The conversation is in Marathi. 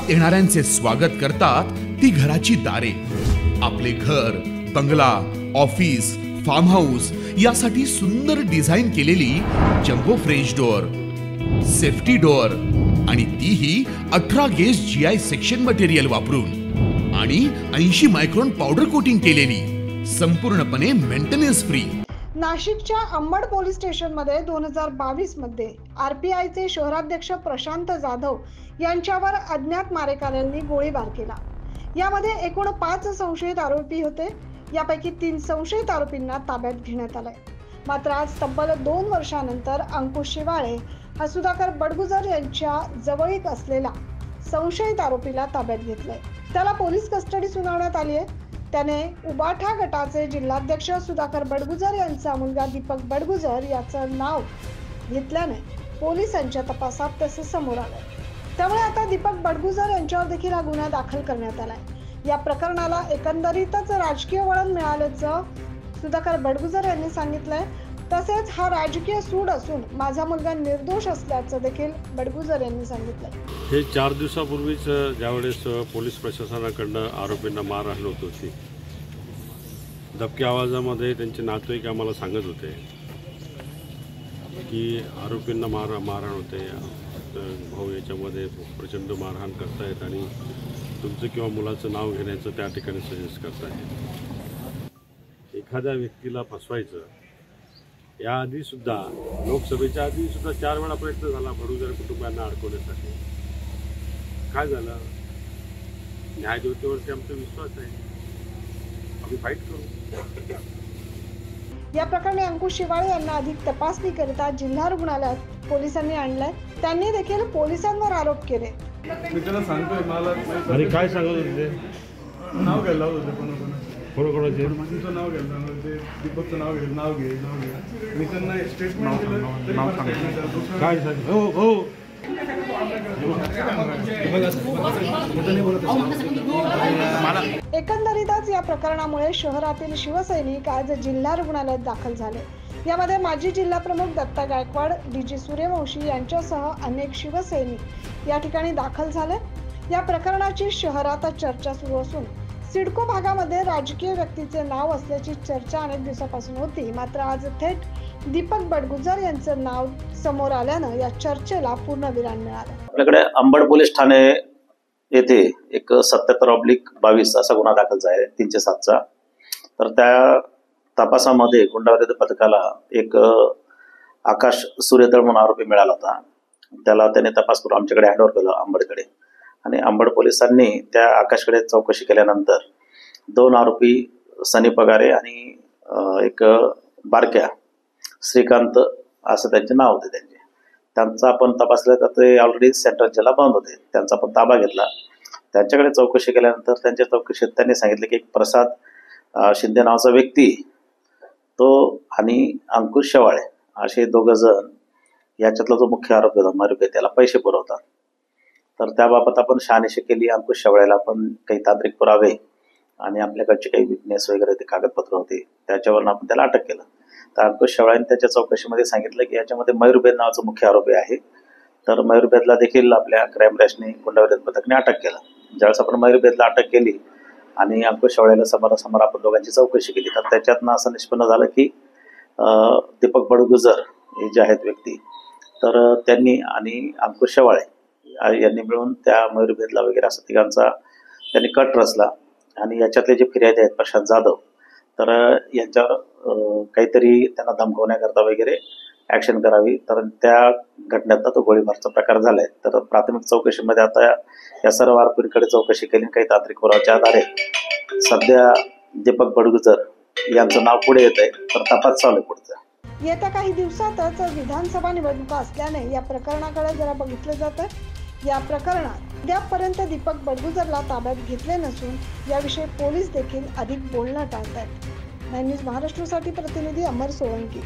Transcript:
येणाऱ्यांचे स्वागत करतात ती घराची दारे। आपले घर, बंगला, ऑफिस, फार्म हाऊस यासाठी सुंदर डिझाईन केलेली jumbo French door, safety door आणि तीही 18 गेज GI सेक्शन मटेरियल वापरून आणि 80 मायक्रॉन पावडर कोटिंग केलेली, संपूर्णपणे मेंटेनन्स फ्री। नाशिकच्या अंबड पोलीस स्टेशनमध्ये 2022 मध्ये RPIचे शहराध्यक्ष प्रशांत जाधव यांच्यावर अज्ञात मारेकऱ्यांनी गोळीबार केला। यामध्ये एकूण 5 संशयित आरोपी होते। यापैकी 3 संशयित आरोपींना ताब्यात घेण्यात आले। मात्र आज तब्बल 2 वर्षांनंतर अंकुश शिवाळे हा सुधाकर बडगुजर यांच्या जवळीक असलेला संशयित आरोपीला ताब्यात घेतलाय। त्याला पोलीस कस्टडी सुनावण्यात आली आहे। त्याने उबाठा गटाचे जिल्हाध्यक्ष सुधाकर बडगुजर यांचा मुलगा दीपक बडगुजर याचं नाव घेतल्याने पोलिसांच्या तपासात तसे समोर आले। त्यामुळे आता दीपक बडगुजर यांच्यावर देखील हा गुन्हा दाखल करण्यात आलाय। या प्रकरणाला एकंदरीतच राजकीय वळण मिळाल्याचं सुधाकर बडगुजर यांनी सांगितलंय। तसेच हा राजकीय सूड असून माझा मुलगा निर्दोष असल्याचं देखील बडगुजर यांनी सांगितलंय। हे 4 दिवसापूर्वीच ज्यावेळेस पोलीस प्रशासनाकडनं आरोपींना मारहाण होत होती, दबक्या आवाजामध्ये त्यांचे नातेवाईक आम्हाला सांगत होते की आरोपींना मारहाण होते, भाऊ याच्यामध्ये प्रचंड मारहाण करतायत आणि तुमचं किंवा मुलाचं नाव घेण्याचं त्या ठिकाणी सजेस्ट करतायत। एखाद्या व्यक्तीला फसवायचं याआधी सुद्धा, लोकसभेच्या आधी सुद्धा 4 वेळा प्रयत्न झाला बडगुजर कुटुंबांना अडकवण्यासाठी। काय झालं? न्यायदेवतेवरती आमचा विश्वास आहे, आम्ही फाईट करू। या प्रकरणी अंकुश शिवाळे यांना अधिक तपासणीकरिता जिल्हा रुग्णालयात पोलिसांनी आणलंय। त्यांनी देखील पोलिसांवर आरोप केले। मी त्याला सांगतोय मला आणि काय सांगत होते? नाव घ्यायला होतं कोणाकोणाचे? तुमचं नाव घ्यायला होते, दीपकचं नाव घे, नाव घे। मी त्यांना स्टेटमेंट दिलं, काय सांग? हो हो एकंदरीतच या प्रकरणामुळे शहरातील शिवसैनिक आज जिल्हा रुग्णालयात दाखल झाले। यामध्ये माजी जिल्हा प्रमुख दत्ता गायकवाड, DG सूर्यवंशी यांच्यासह अनेक शिवसैनिक या ठिकाणी दाखल झाले। या प्रकरणाची शहरात चर्चा सुरू असून सिडको भागामध्ये राजकीय व्यक्तीचे नाव असल्याची चर्चा अनेक दिवसापासून होती। मात्र आज थेट दीपक बडगुजर यांचं नाव समोर आल्यानं या चर्चेला पूर्णविराम मिळालं। आपल्याकडे अंबड पोलीस ठाणे येथे एक 77/22 असा गुन्हा दाखल झाला 307चा। तर त्या तपासामध्ये गुंडाविरोधी पथकाला एक आकाश सूर्यदळ म्हणून आरोपी मिळाला होता। त्याला त्याने तपास करून आमच्याकडे हँडओव्हर केलं अंबडकडे, आणि अंबड पोलिसांनी त्या आकाशकडे चौकशी केल्यानंतर 2 आरोपी सनी पगारे आणि एक बारक्या श्रीकांत असं त्यांचे नाव होते। त्यांचा आपण तपासलं तर ते ऑलरेडी सेंट्रल जेलला बंद होते। त्यांचा आपण ताबा घेतला। त्यांच्याकडे चौकशी केल्यानंतर त्यांच्या चौकशीत त्यांनी सांगितले की एक प्रसाद शिंदे नावाचा व्यक्ती, तो आणि अंकुश शेवाळे असे 2 जण याच्यातला जो मुख्य आरोपी होता मरुपे, त्याला पैसे पुरवतात। तर त्याबाबत आपण शहानिशा केली। अंकुश शेवाळेला आपण काही तांत्रिक पुरावे आणि आपल्याकडचे काही विटनेस वगैरे ते कागदपत्र होते, त्याच्यावरून आपण त्याला अटक केलं। तर अंकुश शेवाळेने त्याच्या चौकशीमध्ये सांगितलं की याच्यामध्ये मयूरभेद नावाचा मुख्य आरोपी आहे। तर मयूरभेदला देखील आपल्या क्राईम ब्रँचने गुंडाविरोधी पथकाने अटक केलं। ज्यावेळेस आपण मयूरभेदला अटक केली आणि अंकुश शेवाळेला समोरासमोर आपण दोघांची चौकशी केली, तर त्याच्यातनं असं निष्पन्न झालं की दीपक बडगुजर हे जे आहेत व्यक्ती, तर त्यांनी आणि अंकुश शेवाळे यांनी मिळून त्या मयूरभेदला वगैरे असं तिघांचा त्यांनी कट रचला। आणि याच्यातले जे फिर्यादी आहेत प्रशांत जाधव, तर यांच्यावर काहीतरी त्यांना धमकवण्याकरता वगैरे ॲक्शन करावी, तर त्या घटनेतनं तो गोळीबारचा प्रकार झालाय। तर प्राथमिक चौकशीमध्ये आता या सर्व आरोपींकडे चौकशी केली, काही तांत्रिक पुराव्याच्या आधारे सध्या दीपक बडगुजर यांचं नाव पुढे येत आहे। तर तपास चालू आहे पुढचा। येत्या काही दिवसातच विधानसभा निवडणुका असल्याने या प्रकरणाकडे जरा बघितलं जातं। या प्रकरणात अद्यापपर्यंत दीपक बडगुजरला ताब्यात घेतले नसून याविषयी पोलीस देखील अधिक बोलणं टाळत आहेत। 9 न्यूज महाराष्ट्रासाठी प्रतिनिधी अमर सोळंकी।